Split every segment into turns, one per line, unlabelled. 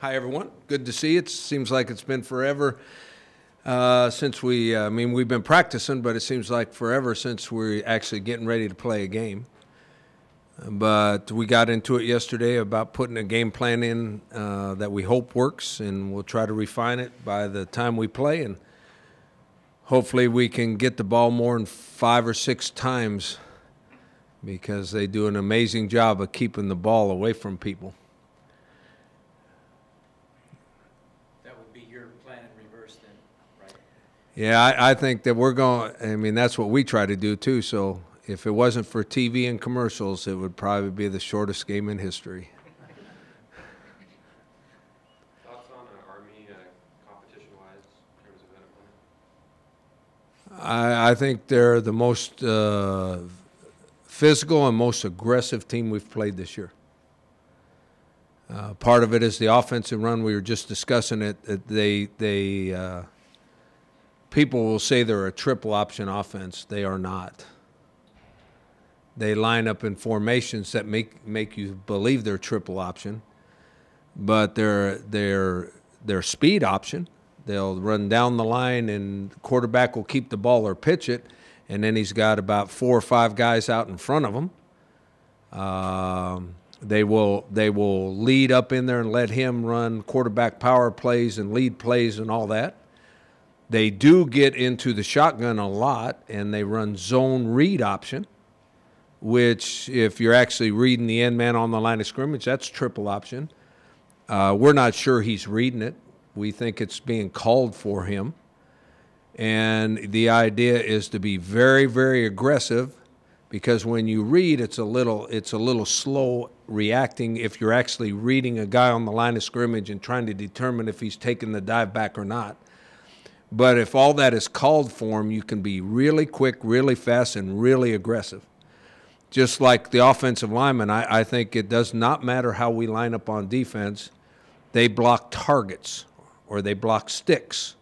Hi, everyone. Good to see you. It seems like it's been forever since we've been practicing, but it seems like forever since we're actually getting ready to play a game. But we got into it yesterday about putting a game plan in that we hope works, and we'll try to refine it by the time we play. And hopefully we can get the ball more than 5 or 6 times because they do an amazing job of keeping the ball away from people. Yeah, I think that that's what we try to do too. So if it wasn't for TV and commercials, it would probably be the shortest game in history.
Thoughts on Army competition-wise in terms of opponent?
I think they're the most physical and most aggressive team we've played this year. Part of it is the offensive run. We were just discussing it. People will say they're a triple option offense. They are not. They line up in formations that make you believe they're triple option, but they're speed option. They'll run down the line, and the quarterback will keep the ball or pitch it, and then he's got about 4 or 5 guys out in front of him. They will lead up in there and let him run quarterback power plays and lead plays and all that. They do get into the shotgun a lot, and they run zone read option, which if you're actually reading the end man on the line of scrimmage, that's triple option. We're not sure he's reading it. We think it's being called for him. And the idea is to be very, very aggressive, because when you read, it's a little slow reacting if you're actually reading a guy on the line of scrimmage and trying to determine if he's taking the dive back or not. But if all that is called for him, you can be really quick, really fast, and really aggressive. Just like the offensive linemen, I think it does not matter how we line up on defense. They block targets or they block sticks.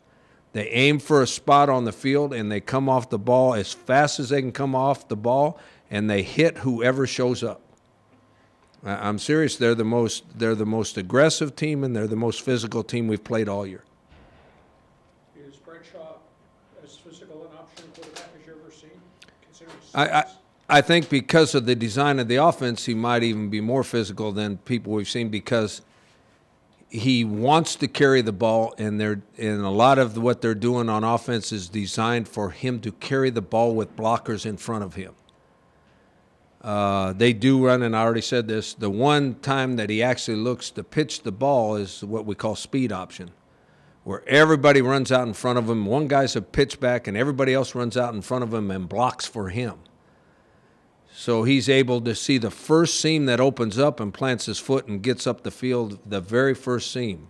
They aim for a spot on the field, and they come off the ball as fast as they can come off the ball, and they hit whoever shows up. I'm serious. They're the most aggressive team, and they're the most physical team we've played all year.
Is Bradshaw as physical an option quarterback as you've ever seen?
I think because of the design of the offense, he might even be more physical than people we've seen, because he wants to carry the ball, and a lot of what they're doing on offense is designed for him to carry the ball with blockers in front of him. They do run, and I already said this, the one time that he actually looks to pitch the ball is what we call speed option, where everybody runs out in front of him. One guy's a pitch back, and everybody else runs out in front of him and blocks for him. So he's able to see the first seam that opens up and plants his foot and gets up the field, the very first seam.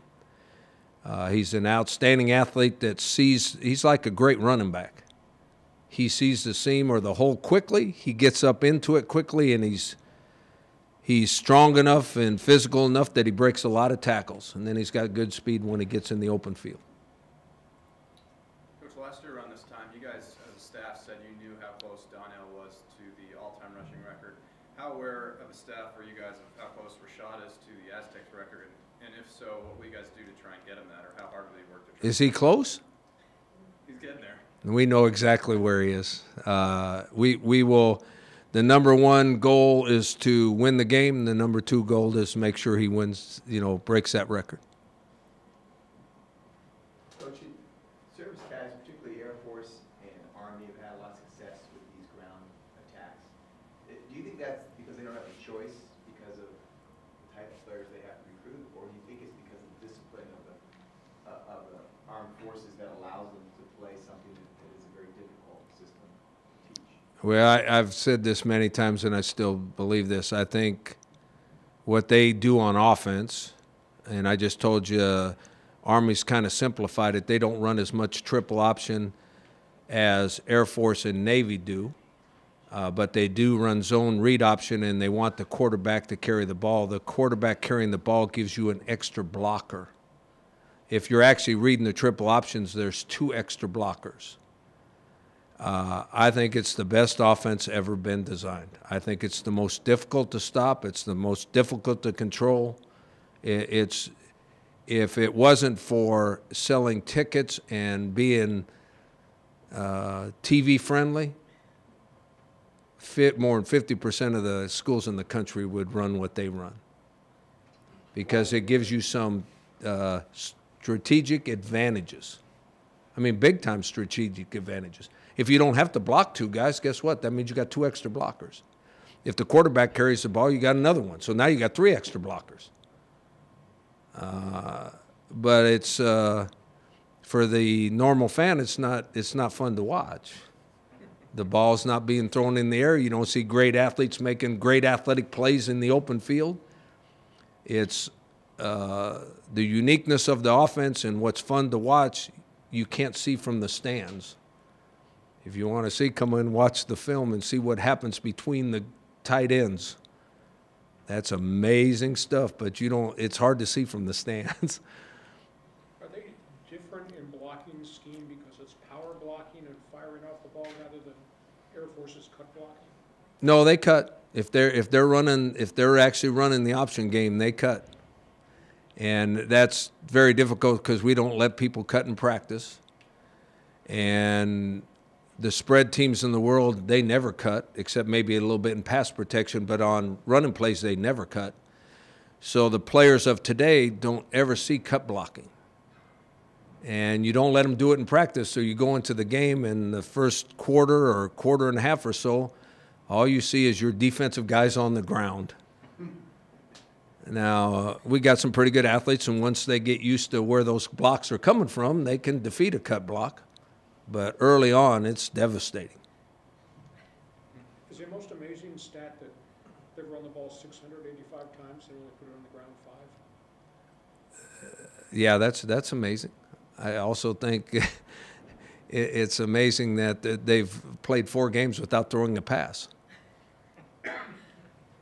He's an outstanding athlete that he's like a great running back. He sees the seam or the hole quickly, he gets up into it quickly, and he's strong enough and physical enough that he breaks a lot of tackles, and then he's got good speed when he gets in the open field.
Coach, last year around this time, you guys as a staff said you knew how close Donnell was to the all-time rushing record. How aware of a staff are you guys of how close Rashad is to the Aztecs record? And if so, what will you guys do to try and get him that, or how hard will he work to try?
Is he close?
He's getting there.
We know exactly where he is. We will. The number one goal is to win the game. The number 2 goal is to make sure he wins. Breaks that record.
Coach, service guys, particularly Air Force and Army, have had a lot of success with these ground attacks. Do you think that's because they don't have a choice because of the type of players they have to recruit, or do you think it's because of the discipline of the armed forces that allows them to play something that is a very difficult system to teach?
Well, I've said this many times, and I still believe this. I think what they do on offense, and I just told you, Army's kind of simplified it. They don't run as much triple option as Air Force and Navy do, but they do run zone read option, and they want the quarterback to carry the ball. The quarterback carrying the ball gives you an extra blocker. If you're actually reading the triple options, there's 2 extra blockers. I think it's the best offense ever been designed. I think it's the most difficult to stop. It's the most difficult to control. if it wasn't for selling tickets and being TV friendly, more than 50% of the schools in the country would run what they run, because it gives you some strategic advantages. I mean, big time strategic advantages. If you don't have to block two guys, guess what? That means you got two extra blockers. If the quarterback carries the ball, you got another one. So now you got three extra blockers. But it's for the normal fan, it's not fun to watch. The ball's not being thrown in the air. You don't see great athletes making great athletic plays in the open field. It's the uniqueness of the offense and what's fun to watch, you can't see from the stands. If you want to see, come in and watch the film and see what happens between the tight ends. That's amazing stuff, but it's hard to see from the stands.
Are they different in blocking scheme because it's power blocking and firing off the ball rather than Air Force's cut blocking?
No, they cut. If they're actually running the option game, they cut. And that's very difficult because we don't let people cut in practice. And the spread teams in the world, they never cut, except maybe a little bit in pass protection, but on running plays, they never cut. So the players of today don't ever see cut blocking. And you don't let them do it in practice, so you go into the game in the first quarter or quarter and a half or so, all you see is your defensive guys on the ground. Now, we got some pretty good athletes, and once they get used to where those blocks are coming from, they can defeat a cut block. But early on, it's devastating.
Is the most amazing stat that they've run the ball 685 times and only put it on the ground 5?
Yeah, that's amazing. I also think it's amazing that they've played 4 games without throwing a pass.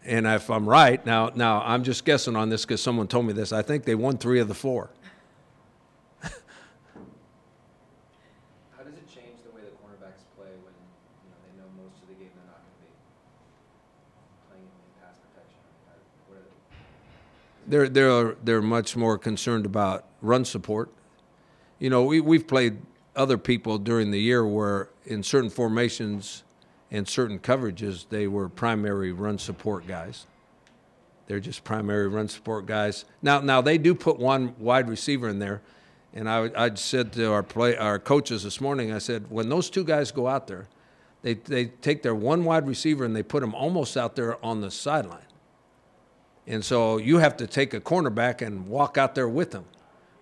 And if I'm right, now I'm just guessing on this because someone told me this, I think they won 3 of the 4.
How does it change the way the cornerbacks play when they know most of the game they're not going to be playing in pass protection?
They're much more concerned about run support. We've played other people during the year where in certain formations and certain coverages, they were primary run support guys. They're just primary run support guys. Now they do put one wide receiver in there, and I said to our coaches this morning, I said, when those 2 guys go out there, they take their one wide receiver and they put him almost out there on the sideline. And so you have to take a cornerback and walk out there with them.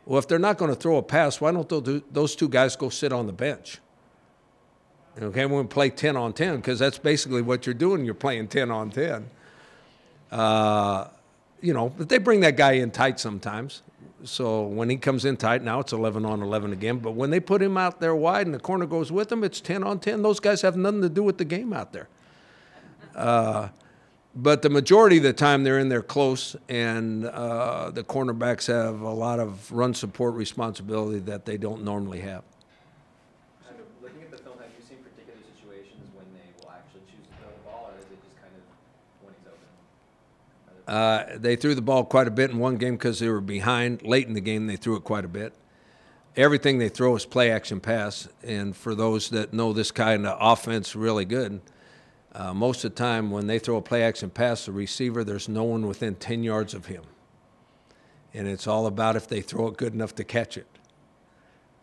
Well, if they're not going to throw a pass, why don't those 2 guys go sit on the bench? Okay, we're going to play 10 on 10 because that's basically what you're doing. You're playing 10 on 10. But they bring that guy in tight sometimes. So when he comes in tight, now it's 11 on 11 again. But when they put him out there wide and the corner goes with him, it's 10 on 10. Those guys have nothing to do with the game out there. But the majority of the time they're in there close, and the cornerbacks have a lot of run support responsibility that they don't normally have.
Looking at the film, have you seen particular situations when they will actually choose to throw the ball, or is it just kind of when he's open?
They threw the ball quite a bit in one game because they were behind. Late in the game, they threw it quite a bit. Everything they throw is play-action pass, and for those that know this kind of offense really good, most of the time when they throw a play-action pass, the receiver, there's no one within 10 yards of him. And it's all about if they throw it good enough to catch it.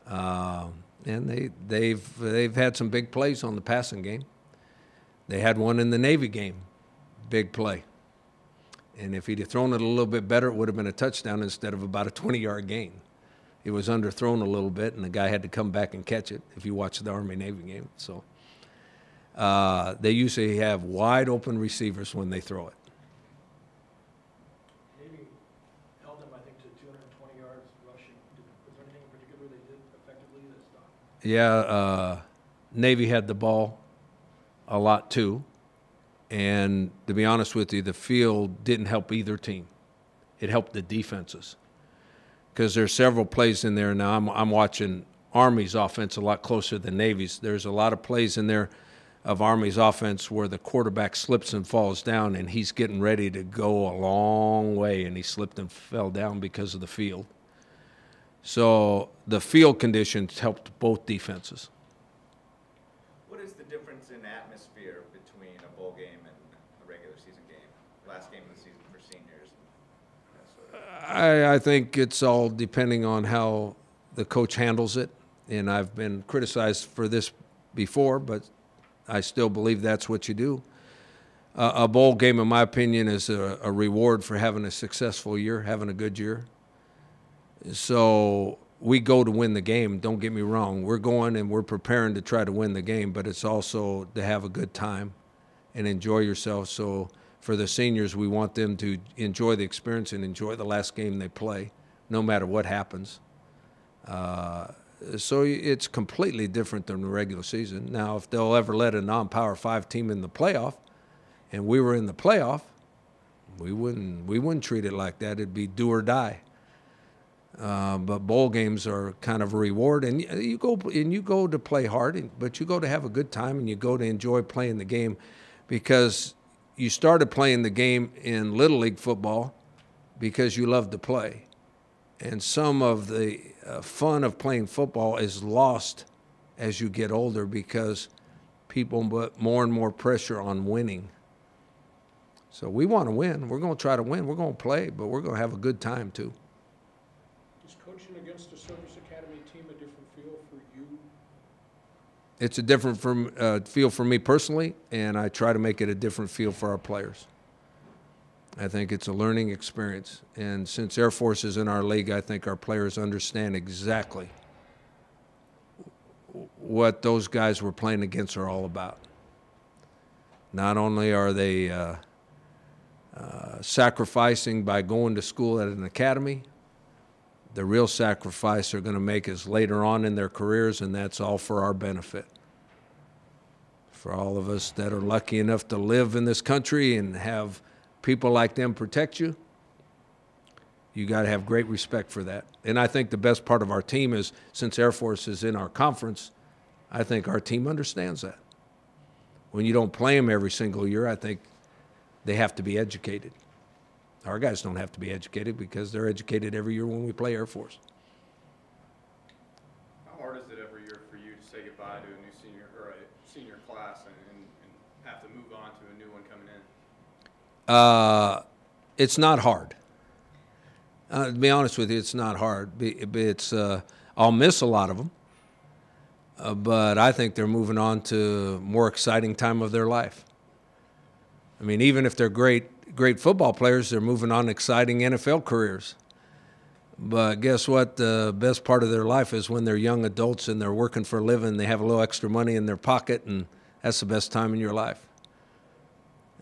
And they've had some big plays on the passing game. They had one in the Navy game, big play. And if he'd have thrown it a little bit better, it would have been a touchdown instead of about a 20-yard gain. It was underthrown a little bit, and the guy had to come back and catch it if you watch the Army-Navy game. So they usually have wide-open receivers when they throw it.
Navy held them, I think, to 220 yards rushing. Was there anything in particular they did effectively that stopped?
Yeah, Navy had the ball a lot too. And to be honest with you, the field didn't help either team. It helped the defenses. Because there's several plays in there now. I'm watching Army's offense a lot closer than Navy's. There's a lot of plays in there of Army's offense where the quarterback slips and falls down, and he's getting ready to go a long way, and he slipped and fell down because of the field. So the field conditions helped both defenses.
What is the difference in atmosphere between a bowl game and a regular season game? Last game of the season for seniors. And that sort of.
I think it's all depending on how the coach handles it. And I've been criticized for this before, but I still believe that's what you do. A bowl game, in my opinion, is a reward for having a successful year, having a good year. So we go to win the game, don't get me wrong. We're going and we're preparing to try to win the game, but it's also to have a good time and enjoy yourself. So for the seniors, we want them to enjoy the experience and enjoy the last game they play, no matter what happens. So it's completely different than the regular season. Now, if they'll ever let a non-Power 5 team in the playoff, and we were in the playoff, we wouldn't treat it like that. It'd be do or die. But bowl games are kind of a reward, and you go to play hard, but you go to have a good time, and you go to enjoy playing the game, because you started playing the game in Little League football because you love to play, and some of the fun of playing football is lost as you get older because people put more and more pressure on winning. So we want to win. We're going to try to win. We're going to play, but we're going to have a good time too.
Is coaching against a Service Academy team a different feel for you?
It's a different feel for me personally, and I try to make it a different feel for our players. I think it's a learning experience, and since Air Force is in our league, I think our players understand exactly what those guys we're playing against are all about. Not only are they sacrificing by going to school at an academy, the real sacrifice they're going to make is later on in their careers, and that's all for our benefit. For all of us that are lucky enough to live in this country and have people like them protect you, you got to have great respect for that. And I think the best part of our team is, since Air Force is in our conference, I think our team understands that. When you don't play them every single year, I think they have to be educated. Our guys don't have to be educated because they're educated every year when we play Air Force.
How hard is it every year for you to say goodbye to a new senior or a senior class and have to move on to a new one coming in?
It's not hard. To be honest with you, it's not hard. I'll miss a lot of them, but I think they're moving on to a more exciting time of their life. I mean, even if they're great football players, they're moving on to exciting NFL careers. But guess what? The best part of their life is when they're young adults and they're working for a living, they have a little extra money in their pocket, and that's the best time in your life.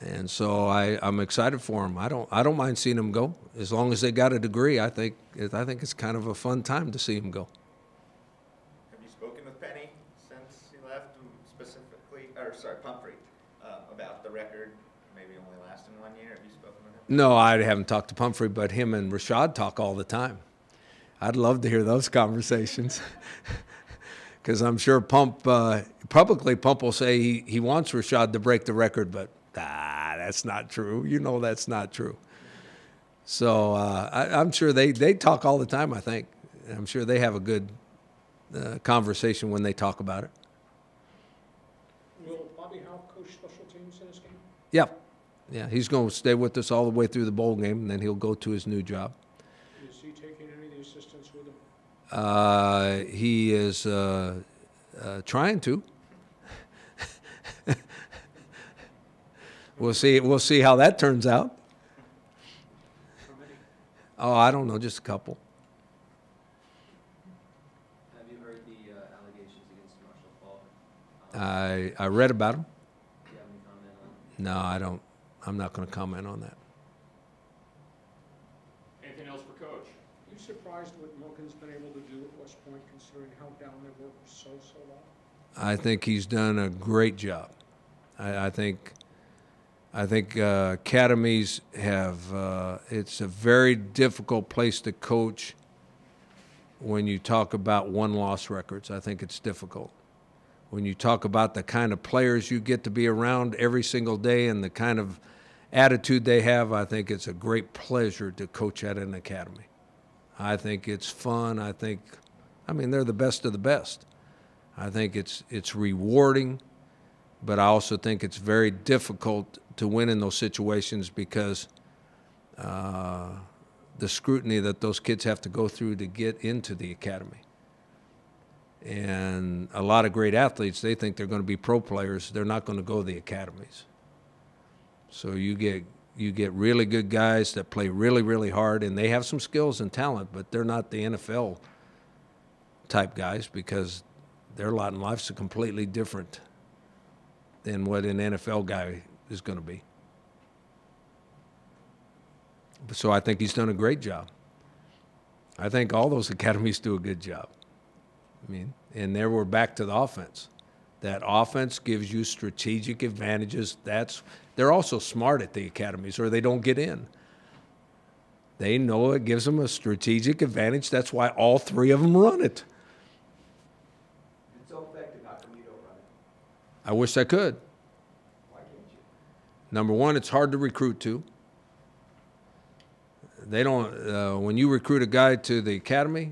And so I'm excited for them. I don't mind seeing them go. As long as they got a degree, I think it's kind of a fun time to see them go.
Have you spoken with Penny since he left, Pumphrey, about the record? Maybe only lasting 1 year. Have you spoken with him?
No, I haven't talked to Pumphrey, but him and Rashad talk all the time. I'd love to hear those conversations, because I'm sure Pump will say he wants Rashad to break the record, but that's not true. You know that's not true. So I'm sure they talk all the time, I think. I'm sure they have a good conversation when they talk about it.
Will Bobby Howe coach special teams in this game?
Yeah, he's going to stay with us all the way through the bowl game, and then he'll go to his new job.
Is he taking any of the assistants with him?
He is trying to. We'll see how that turns out. Oh, I don't know, just a couple.
Have you heard the allegations against Marshall Faulk?
I read about them.
Do you have any comment on it?
No, I don't. I'm not going to comment on that.
Anything else for Coach?
Are you surprised what Milken's been able to do at West Point, considering how down their work was so long?
I think he's done a great job. I think academies have, it's a very difficult place to coach when you talk about one-loss records. I think it's difficult. When you talk about the kind of players you get to be around every single day and the kind of attitude they have, I think it's a great pleasure to coach at an academy. I think it's fun. I mean, they're the best of the best. I think it's rewarding, but I also think it's very difficult to win in those situations because the scrutiny that those kids have to go through to get into the academy. And a lot of great athletes, they think they're going to be pro players. They're not going to go to the academies. So you get really good guys that play really, really hard, and they have some skills and talent, but they're not the NFL type guys because their lot in life's completely different than what an NFL guy is going to be. So I think he's done a great job. I think all those academies do a good job. I mean, and there we're back to the offense. That offense gives you strategic advantages. They're also smart at the academies, or they don't get in. They know it gives them a strategic advantage. That's why all three of them run it.
It's so effective, how come you don't run it?
I wish I could.
Why can't you?
Number one, it's hard to recruit to. They don't. When you recruit a guy to the academy,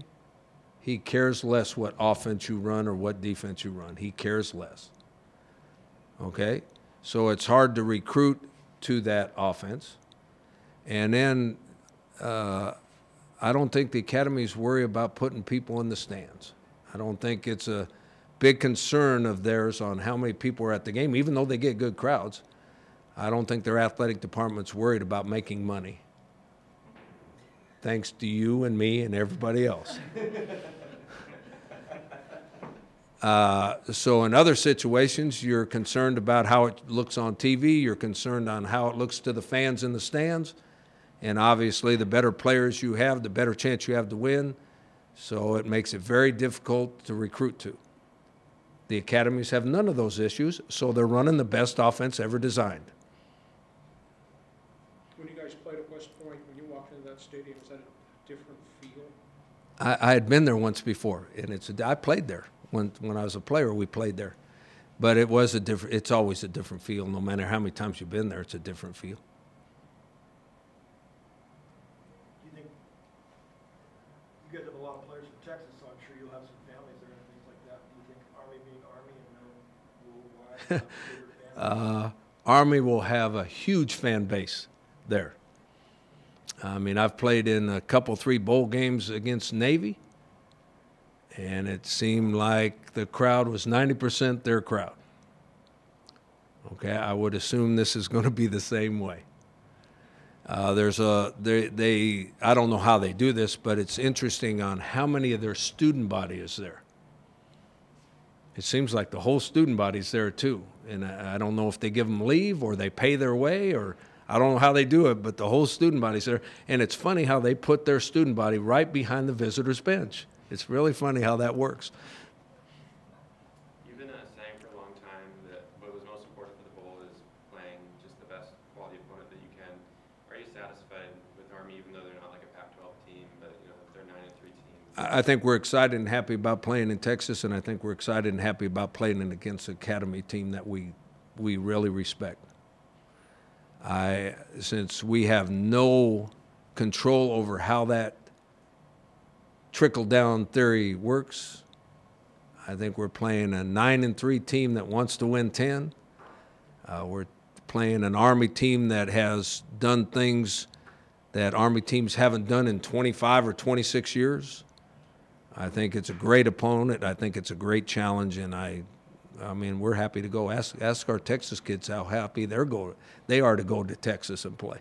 he cares less what offense you run or what defense you run. He cares less. Okay? So it's hard to recruit to that offense. And then I don't think the academies worry about putting people in the stands. I don't think it's a big concern of theirs on how many people are at the game, even though they get good crowds. I don't think their athletic department's worried about making money. Thanks to you and me and everybody else. So in other situations, you're concerned about how it looks on TV. You're concerned on how it looks to the fans in the stands. And obviously, the better players you have, the better chance you have to win. So it makes it very difficult to recruit to. The academies have none of those issues, so they're running the best offense ever designed.
When you guys played at West Point, when you walked into that stadium, was that a different feel?
I had been there once before, and I played there. When I was a player, we played there. But it was it's always a different feel. No matter how many times you've been there, it's a different feel.
Do you think, you guys have a lot of players from Texas, so I'm sure you'll have some families there and things like that. Do you think Army being Army and then worldwide have a bigger fan?
Army will have a huge fan base there. I mean, I've played in a couple, 3 bowl games against Navy, and it seemed like the crowd was 90% their crowd. Okay, I would assume this is going to be the same way. I don't know how they do this, but it's interesting on how many of their student body is there. It seems like the whole student body's there too, and I don't know if they give them leave or they pay their way, or I don't know how they do it, but the whole student body's there. And it's funny how they put their student body right behind the visitors' bench. It's really funny how that works.
You've been saying for a long time that what was most important for the bowl is playing just the best quality opponent that you can. Are you satisfied with Army, even though they're not like a Pac-12 team, but they're 9-3 team?
I think we're excited and happy about playing in Texas, and I think we're excited and happy about playing against an academy team that we really respect. Since we have no control over how that trickle-down theory works, I think we're playing a 9-3 team that wants to win 10. We're playing an Army team that has done things that Army teams haven't done in 25 or 26 years. I think it's a great opponent. I think it's a great challenge, and I mean, we're happy to go. Ask our Texas kids how happy they are to go to Texas and play.